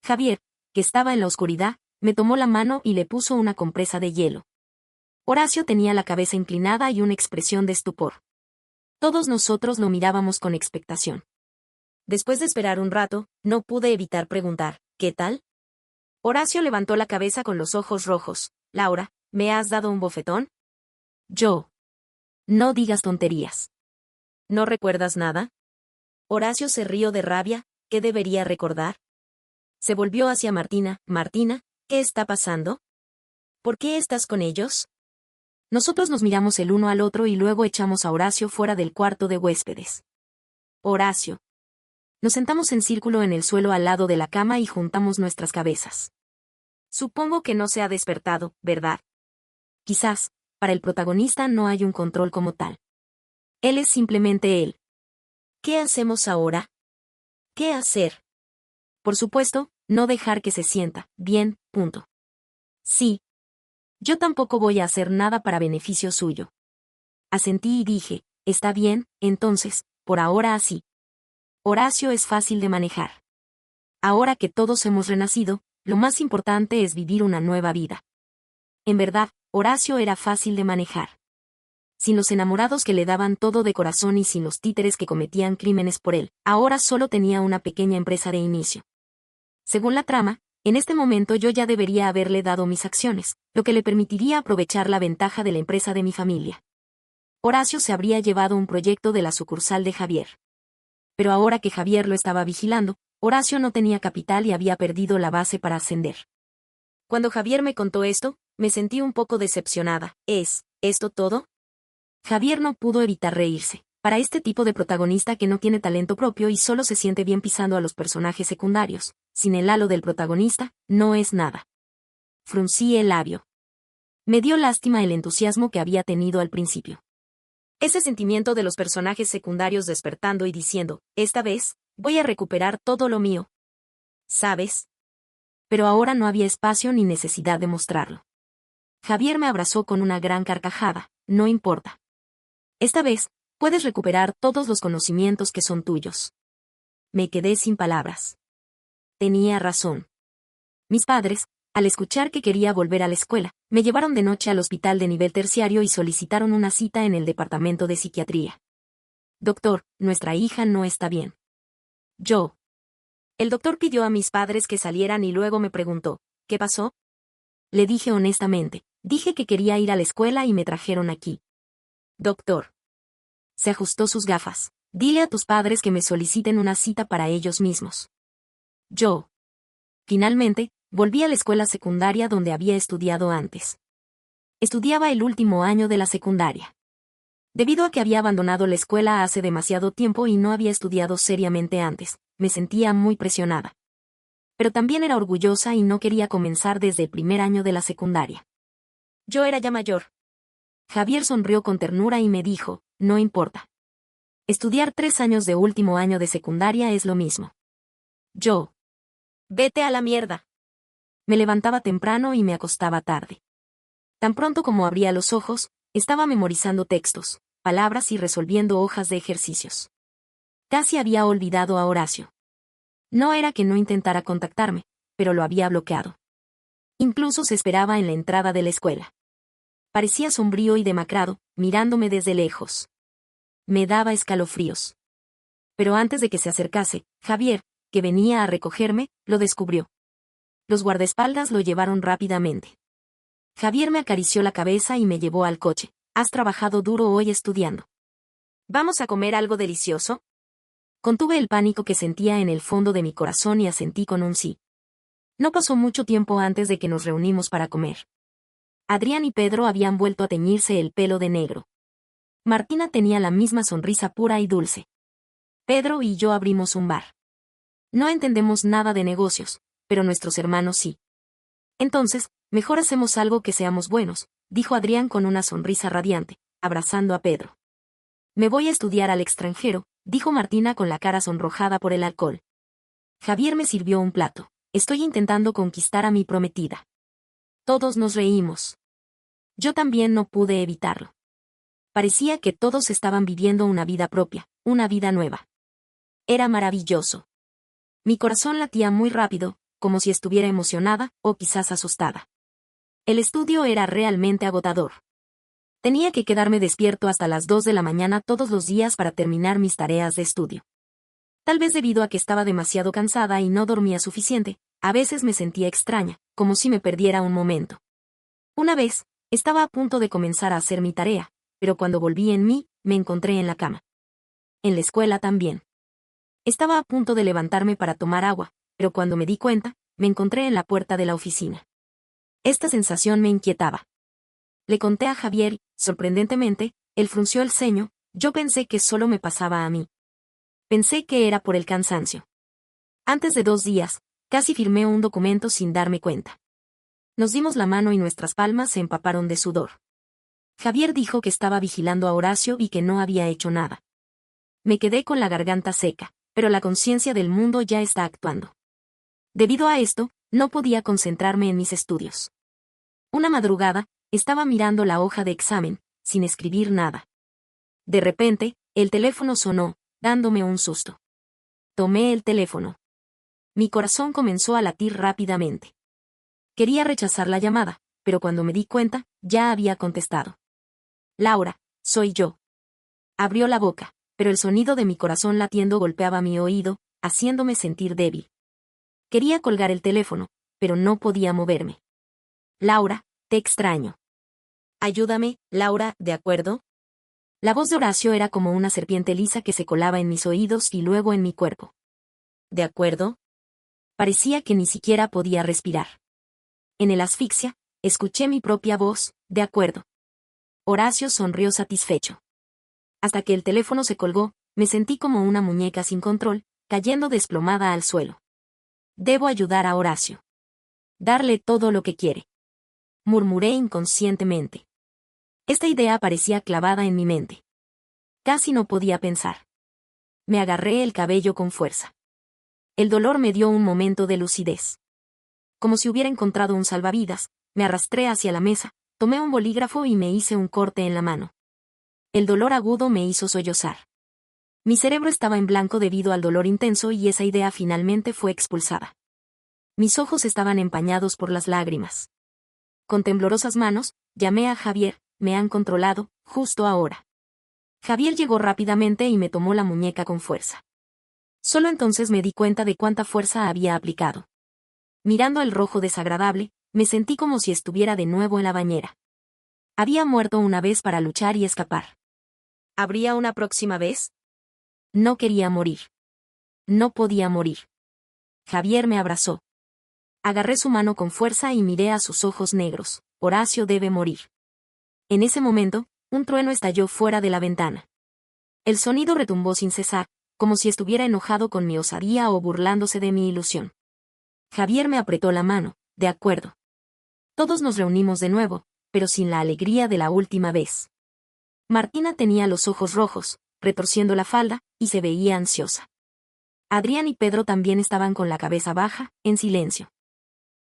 Javier, que estaba en la oscuridad, me tomó la mano y le puso una compresa de hielo. Horacio tenía la cabeza inclinada y una expresión de estupor. Todos nosotros lo mirábamos con expectación. Después de esperar un rato, no pude evitar preguntar, ¿qué tal? Horacio levantó la cabeza con los ojos rojos. Laura, ¿me has dado un bofetón? Yo. No digas tonterías. ¿No recuerdas nada? Horacio se rió de rabia. ¿Qué debería recordar? Se volvió hacia Martina. Martina, ¿qué está pasando? ¿Por qué estás con ellos? Nosotros nos miramos el uno al otro y luego echamos a Horacio fuera del cuarto de huéspedes. Horacio. Nos sentamos en círculo en el suelo al lado de la cama y juntamos nuestras cabezas. Supongo que no se ha despertado, ¿verdad? Quizás, para el protagonista no hay un control como tal. Él es simplemente él. ¿Qué hacemos ahora? ¿Qué hacer? Por supuesto, no dejar que se sienta bien, punto. Sí. Yo tampoco voy a hacer nada para beneficio suyo. Asentí y dije, está bien, entonces, por ahora así. Horacio es fácil de manejar. Ahora que todos hemos renacido, lo más importante es vivir una nueva vida. En verdad, Horacio era fácil de manejar. Sin los enamorados que le daban todo de corazón y sin los títeres que cometían crímenes por él, ahora solo tenía una pequeña empresa de inicio. Según la trama, en este momento yo ya debería haberle dado mis acciones, lo que le permitiría aprovechar la ventaja de la empresa de mi familia. Horacio se habría llevado un proyecto de la sucursal de Javier. Pero ahora que Javier lo estaba vigilando, Horacio no tenía capital y había perdido la base para ascender. Cuando Javier me contó esto, me sentí un poco decepcionada. ¿Es esto todo? Javier no pudo evitar reírse. Para este tipo de protagonista que no tiene talento propio y solo se siente bien pisando a los personajes secundarios, sin el halo del protagonista, no es nada. Fruncí el labio. Me dio lástima el entusiasmo que había tenido al principio. Ese sentimiento de los personajes secundarios despertando y diciendo, esta vez, voy a recuperar todo lo mío. ¿Sabes? Pero ahora no había espacio ni necesidad de mostrarlo. Javier me abrazó con una gran carcajada. No importa. Esta vez, puedes recuperar todos los conocimientos que son tuyos. Me quedé sin palabras. Tenía razón. Mis padres, al escuchar que quería volver a la escuela, me llevaron de noche al hospital de nivel terciario y solicitaron una cita en el departamento de psiquiatría. Doctor, nuestra hija no está bien. Yo. El doctor pidió a mis padres que salieran y luego me preguntó, ¿qué pasó? Le dije honestamente, dije que quería ir a la escuela y me trajeron aquí. Doctor. Se ajustó sus gafas. Dile a tus padres que me soliciten una cita para ellos mismos. Yo. Finalmente, volví a la escuela secundaria donde había estudiado antes. Estudiaba el último año de la secundaria. Debido a que había abandonado la escuela hace demasiado tiempo y no había estudiado seriamente antes, me sentía muy presionada. Pero también era orgullosa y no quería comenzar desde el primer año de la secundaria. Yo era ya mayor. Javier sonrió con ternura y me dijo, no importa. Estudiar 3 años de último año de secundaria es lo mismo. Yo. Vete a la mierda. Me levantaba temprano y me acostaba tarde. Tan pronto como abría los ojos, estaba memorizando textos, palabras y resolviendo hojas de ejercicios. Casi había olvidado a Horacio. No era que no intentara contactarme, pero lo había bloqueado. Incluso se esperaba en la entrada de la escuela. Parecía sombrío y demacrado, mirándome desde lejos. Me daba escalofríos. Pero antes de que se acercase, Javier, que venía a recogerme, lo descubrió. Los guardaespaldas lo llevaron rápidamente. Javier me acarició la cabeza y me llevó al coche. Has trabajado duro hoy estudiando. ¿Vamos a comer algo delicioso? Contuve el pánico que sentía en el fondo de mi corazón y asentí con un sí. No pasó mucho tiempo antes de que nos reunimos para comer. Adrián y Pedro habían vuelto a teñirse el pelo de negro. Martina tenía la misma sonrisa pura y dulce. Pedro y yo abrimos un bar. No entendemos nada de negocios, pero nuestros hermanos sí. Entonces, mejor hacemos algo que seamos buenos, dijo Adrián con una sonrisa radiante, abrazando a Pedro. Me voy a estudiar al extranjero, dijo Martina con la cara sonrojada por el alcohol. Javier me sirvió un plato. Estoy intentando conquistar a mi prometida. Todos nos reímos. Yo también no pude evitarlo. Parecía que todos estaban viviendo una vida propia, una vida nueva. Era maravilloso. Mi corazón latía muy rápido, como si estuviera emocionada, o quizás asustada. El estudio era realmente agotador. Tenía que quedarme despierto hasta las 2 de la mañana todos los días para terminar mis tareas de estudio. Tal vez debido a que estaba demasiado cansada y no dormía suficiente, a veces me sentía extraña, como si me perdiera un momento. Una vez, estaba a punto de comenzar a hacer mi tarea, pero cuando volví en mí, me encontré en la cama. En la escuela también. Estaba a punto de levantarme para tomar agua, pero cuando me di cuenta, me encontré en la puerta de la oficina. Esta sensación me inquietaba. Le conté a Javier y, sorprendentemente, él frunció el ceño. Yo pensé que solo me pasaba a mí. Pensé que era por el cansancio. Antes de 2 días, casi firmé un documento sin darme cuenta. Nos dimos la mano y nuestras palmas se empaparon de sudor. Javier dijo que estaba vigilando a Horacio y que no había hecho nada. Me quedé con la garganta seca, pero la conciencia del mundo ya está actuando. Debido a esto, no podía concentrarme en mis estudios. Una madrugada, estaba mirando la hoja de examen, sin escribir nada. De repente, el teléfono sonó, dándome un susto. Tomé el teléfono. Mi corazón comenzó a latir rápidamente. Quería rechazar la llamada, pero cuando me di cuenta, ya había contestado. Laura, soy yo. Abrió la boca, pero el sonido de mi corazón latiendo golpeaba mi oído, haciéndome sentir débil. Quería colgar el teléfono, pero no podía moverme. Laura, te extraño. Ayúdame, Laura, ¿de acuerdo? La voz de Horacio era como una serpiente lisa que se colaba en mis oídos y luego en mi cuerpo. ¿De acuerdo? Parecía que ni siquiera podía respirar. En el asfixia, escuché mi propia voz, de acuerdo. Horacio sonrió satisfecho. Hasta que el teléfono se colgó, me sentí como una muñeca sin control, cayendo desplomada al suelo. Debo ayudar a Horacio. Darle todo lo que quiere. Murmuré inconscientemente. Esta idea parecía clavada en mi mente. Casi no podía pensar. Me agarré el cabello con fuerza. El dolor me dio un momento de lucidez. Como si hubiera encontrado un salvavidas, me arrastré hacia la mesa, tomé un bolígrafo y me hice un corte en la mano. El dolor agudo me hizo sollozar. Mi cerebro estaba en blanco debido al dolor intenso y esa idea finalmente fue expulsada. Mis ojos estaban empañados por las lágrimas. Con temblorosas manos, llamé a Javier. Me han controlado, justo ahora. Javier llegó rápidamente y me tomó la muñeca con fuerza. Solo entonces me di cuenta de cuánta fuerza había aplicado. Mirando el rojo desagradable, me sentí como si estuviera de nuevo en la bañera. Había muerto una vez para luchar y escapar. ¿Habría una próxima vez? No quería morir. No podía morir. Javier me abrazó. Agarré su mano con fuerza y miré a sus ojos negros. Horacio debe morir. En ese momento, un trueno estalló fuera de la ventana. El sonido retumbó sin cesar, como si estuviera enojado con mi osadía o burlándose de mi ilusión. Javier me apretó la mano, de acuerdo. Todos nos reunimos de nuevo, pero sin la alegría de la última vez. Martina tenía los ojos rojos, retorciendo la falda, y se veía ansiosa. Adrián y Pedro también estaban con la cabeza baja, en silencio.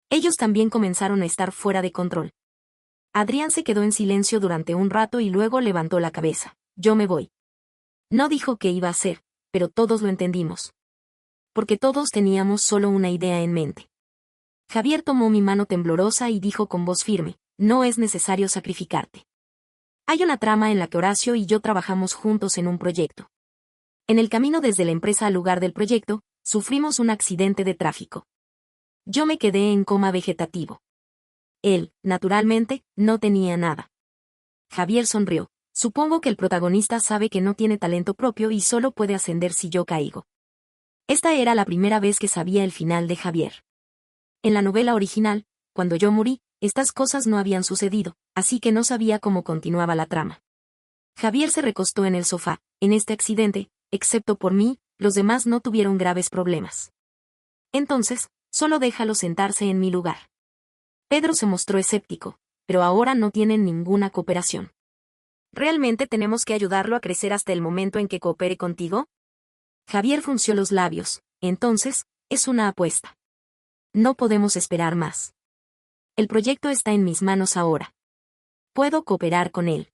Ellos también comenzaron a estar fuera de control. Adrián se quedó en silencio durante un rato y luego levantó la cabeza. Yo me voy. No dijo qué iba a hacer, pero todos lo entendimos. Porque todos teníamos solo una idea en mente. Javier tomó mi mano temblorosa y dijo con voz firme, no es necesario sacrificarte. Hay una trama en la que Horacio y yo trabajamos juntos en un proyecto. En el camino desde la empresa al lugar del proyecto, sufrimos un accidente de tráfico. Yo me quedé en coma vegetativo. Él, naturalmente, no tenía nada. Javier sonrió. Supongo que el protagonista sabe que no tiene talento propio y solo puede ascender si yo caigo. Esta era la primera vez que sabía el final de Javier. En la novela original, cuando yo morí, estas cosas no habían sucedido, así que no sabía cómo continuaba la trama. Javier se recostó en el sofá. En este accidente, excepto por mí, los demás no tuvieron graves problemas. Entonces, solo déjalo sentarse en mi lugar. Pedro se mostró escéptico, pero ahora no tienen ninguna cooperación. ¿Realmente tenemos que ayudarlo a crecer hasta el momento en que coopere contigo? Javier frunció los labios. Entonces, es una apuesta. No podemos esperar más. El proyecto está en mis manos ahora. Puedo cooperar con él.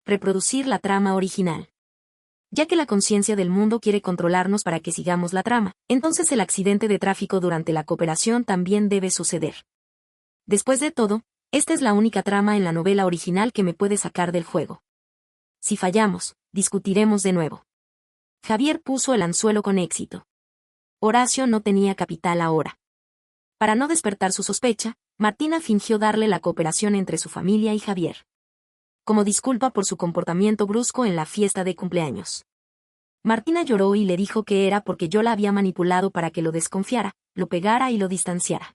Reproducir la trama original. Ya que la conciencia del mundo quiere controlarnos para que sigamos la trama, entonces el accidente de tráfico durante la cooperación también debe suceder. Después de todo, esta es la única trama en la novela original que me puede sacar del juego. Si fallamos, discutiremos de nuevo. Javier puso el anzuelo con éxito. Horacio no tenía capital ahora. Para no despertar su sospecha, Martina fingió darle la cooperación entre su familia y Javier. Como disculpa por su comportamiento brusco en la fiesta de cumpleaños. Martina lloró y le dijo que era porque yo la había manipulado para que lo desconfiara, lo pegara y lo distanciara.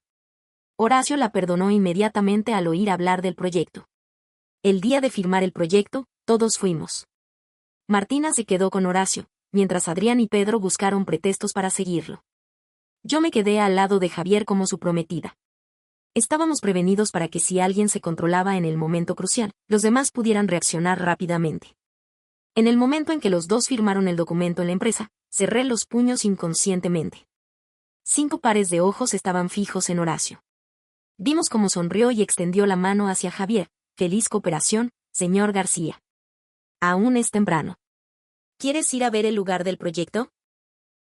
Horacio la perdonó inmediatamente al oír hablar del proyecto. El día de firmar el proyecto, todos fuimos. Martina se quedó con Horacio, mientras Adrián y Pedro buscaron pretextos para seguirlo. Yo me quedé al lado de Javier como su prometida. Estábamos prevenidos para que si alguien se controlaba en el momento crucial, los demás pudieran reaccionar rápidamente. En el momento en que los dos firmaron el documento en la empresa, cerré los puños inconscientemente. 5 pares de ojos estaban fijos en Horacio. Vimos cómo sonrió y extendió la mano hacia Javier. Feliz cooperación, señor García. Aún es temprano. ¿Quieres ir a ver el lugar del proyecto?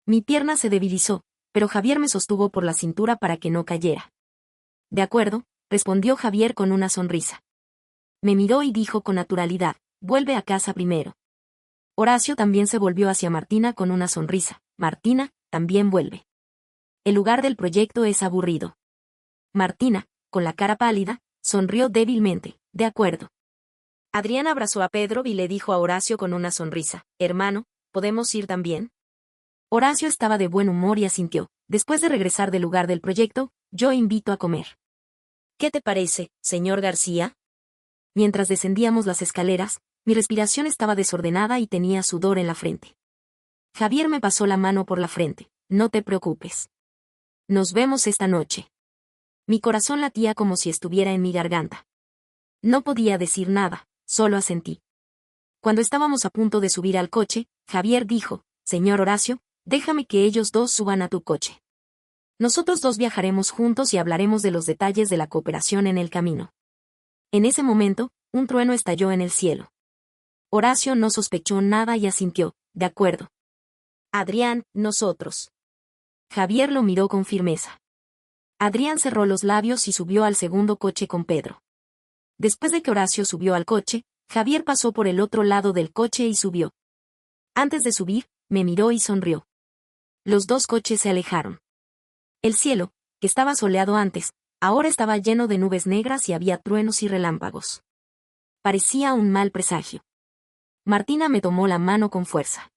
Mi pierna se debilizó, pero Javier me sostuvo por la cintura para que no cayera. De acuerdo, respondió Javier con una sonrisa. Me miró y dijo con naturalidad, vuelve a casa primero. Horacio también se volvió hacia Martina con una sonrisa. Martina, también vuelve. El lugar del proyecto es aburrido. Martina, con la cara pálida, sonrió débilmente. De acuerdo. Adrián abrazó a Pedro y le dijo a Horacio con una sonrisa, hermano, ¿podemos ir también? Horacio estaba de buen humor y asintió. Después de regresar del lugar del proyecto, yo invito a comer. ¿Qué te parece, señor García? Mientras descendíamos las escaleras, mi respiración estaba desordenada y tenía sudor en la frente. Javier me pasó la mano por la frente. No te preocupes. Nos vemos esta noche. Mi corazón latía como si estuviera en mi garganta. No podía decir nada, solo asentí. Cuando estábamos a punto de subir al coche, Javier dijo, señor Horacio, déjame que ellos dos suban a tu coche. Nosotros dos viajaremos juntos y hablaremos de los detalles de la cooperación en el camino. En ese momento, un trueno estalló en el cielo. Horacio no sospechó nada y asintió, de acuerdo. Adrián, nosotros. Javier lo miró con firmeza. Adrián cerró los labios y subió al segundo coche con Pedro. Después de que Horacio subió al coche, Javier pasó por el otro lado del coche y subió. Antes de subir, me miró y sonrió. Los dos coches se alejaron. El cielo, que estaba soleado antes, ahora estaba lleno de nubes negras y había truenos y relámpagos. Parecía un mal presagio. Martina me tomó la mano con fuerza.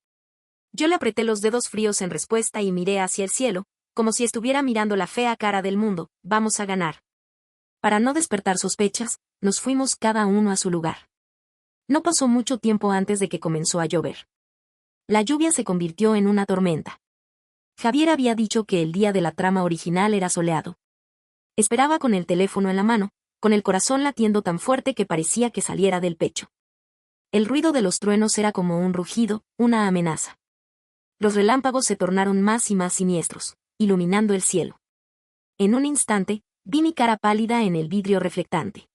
Yo le apreté los dedos fríos en respuesta y miré hacia el cielo, como si estuviera mirando la fea cara del mundo. Vamos a ganar. Para no despertar sospechas, nos fuimos cada uno a su lugar. No pasó mucho tiempo antes de que comenzó a llover. La lluvia se convirtió en una tormenta. Javier había dicho que el día de la trama original era soleado. Esperaba con el teléfono en la mano, con el corazón latiendo tan fuerte que parecía que saliera del pecho. El ruido de los truenos era como un rugido, una amenaza. Los relámpagos se tornaron más y más siniestros, iluminando el cielo. En un instante, vi mi cara pálida en el vidrio reflectante.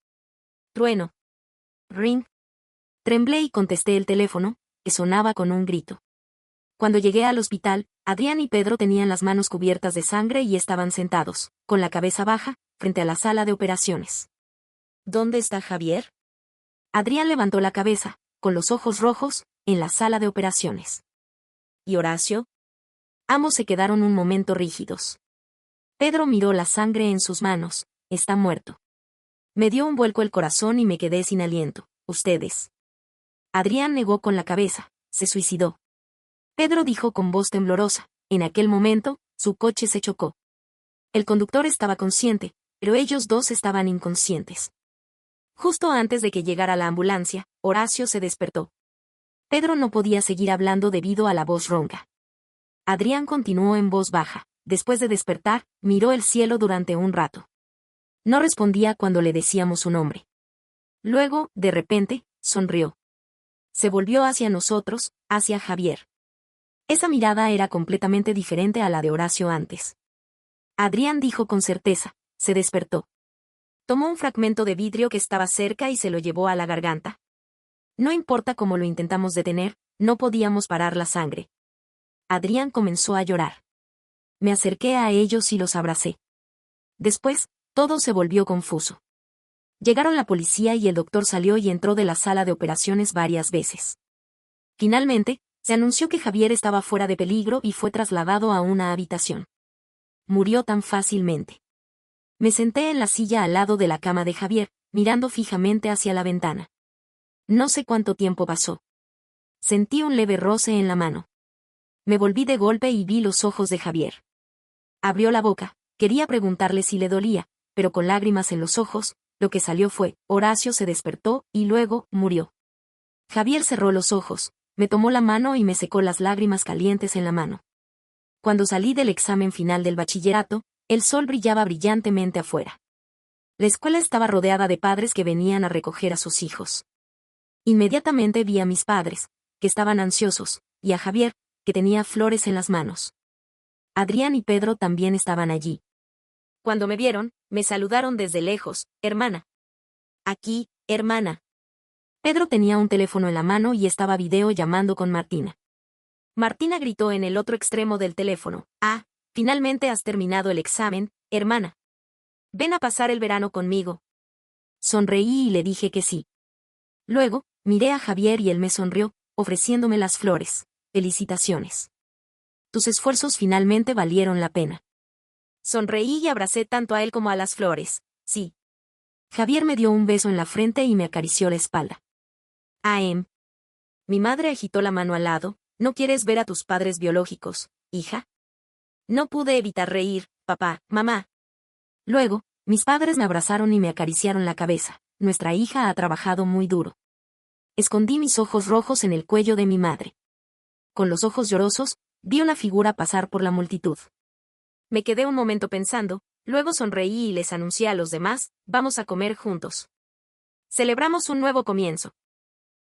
Trueno. Ring. Tremblé y contesté el teléfono, que sonaba con un grito. Cuando llegué al hospital, Adrián y Pedro tenían las manos cubiertas de sangre y estaban sentados, con la cabeza baja, frente a la sala de operaciones. ¿Dónde está Javier? Adrián levantó la cabeza, con los ojos rojos, en la sala de operaciones. ¿Y Horacio? Ambos se quedaron un momento rígidos. Pedro miró la sangre en sus manos. Está muerto. Me dio un vuelco el corazón y me quedé sin aliento. ¿Ustedes? Adrián negó con la cabeza. Se suicidó. Pedro dijo con voz temblorosa. En aquel momento, su coche se chocó. El conductor estaba consciente, pero ellos dos estaban inconscientes. Justo antes de que llegara la ambulancia, Horacio se despertó. Pedro no podía seguir hablando debido a la voz ronca. Adrián continuó en voz baja. Después de despertar, miró el cielo durante un rato. No respondía cuando le decíamos su nombre. Luego, de repente, sonrió. Se volvió hacia nosotros, hacia Javier. Esa mirada era completamente diferente a la de Horacio antes. Adrián dijo con certeza, se despertó. Tomó un fragmento de vidrio que estaba cerca y se lo llevó a la garganta. No importa cómo lo intentamos detener, no podíamos parar la sangre. Adrián comenzó a llorar. Me acerqué a ellos y los abracé. Después, todo se volvió confuso. Llegaron la policía y el doctor salió y entró de la sala de operaciones varias veces. Finalmente, se anunció que Javier estaba fuera de peligro y fue trasladado a una habitación. Murió tan fácilmente. Me senté en la silla al lado de la cama de Javier, mirando fijamente hacia la ventana. No sé cuánto tiempo pasó. Sentí un leve roce en la mano. Me volví de golpe y vi los ojos de Javier. Abrió la boca, quería preguntarle si le dolía, pero con lágrimas en los ojos, lo que salió fue, Horacio se despertó y luego, murió. Javier cerró los ojos, me tomó la mano y me secó las lágrimas calientes en la mano. Cuando salí del examen final del bachillerato, el sol brillaba brillantemente afuera. La escuela estaba rodeada de padres que venían a recoger a sus hijos. Inmediatamente vi a mis padres, que estaban ansiosos, y a Javier, que tenía flores en las manos. Adrián y Pedro también estaban allí. Cuando me vieron, me saludaron desde lejos, hermana. Aquí, hermana. Pedro tenía un teléfono en la mano y estaba video llamando con Martina. Martina gritó en el otro extremo del teléfono, finalmente has terminado el examen, hermana. Ven a pasar el verano conmigo. Sonreí y le dije que sí. Luego, miré a Javier y él me sonrió, ofreciéndome las flores. Felicitaciones. Tus esfuerzos finalmente valieron la pena. Sonreí y abracé tanto a él como a las flores. Sí. Javier me dio un beso en la frente y me acarició la espalda. Mi madre agitó la mano al lado. ¿No quieres ver a tus padres biológicos, hija? No pude evitar reír, papá, mamá. Luego, mis padres me abrazaron y me acariciaron la cabeza. Nuestra hija ha trabajado muy duro. Escondí mis ojos rojos en el cuello de mi madre. Con los ojos llorosos, vi una figura pasar por la multitud. Me quedé un momento pensando, luego sonreí y les anuncié a los demás, vamos a comer juntos. Celebramos un nuevo comienzo.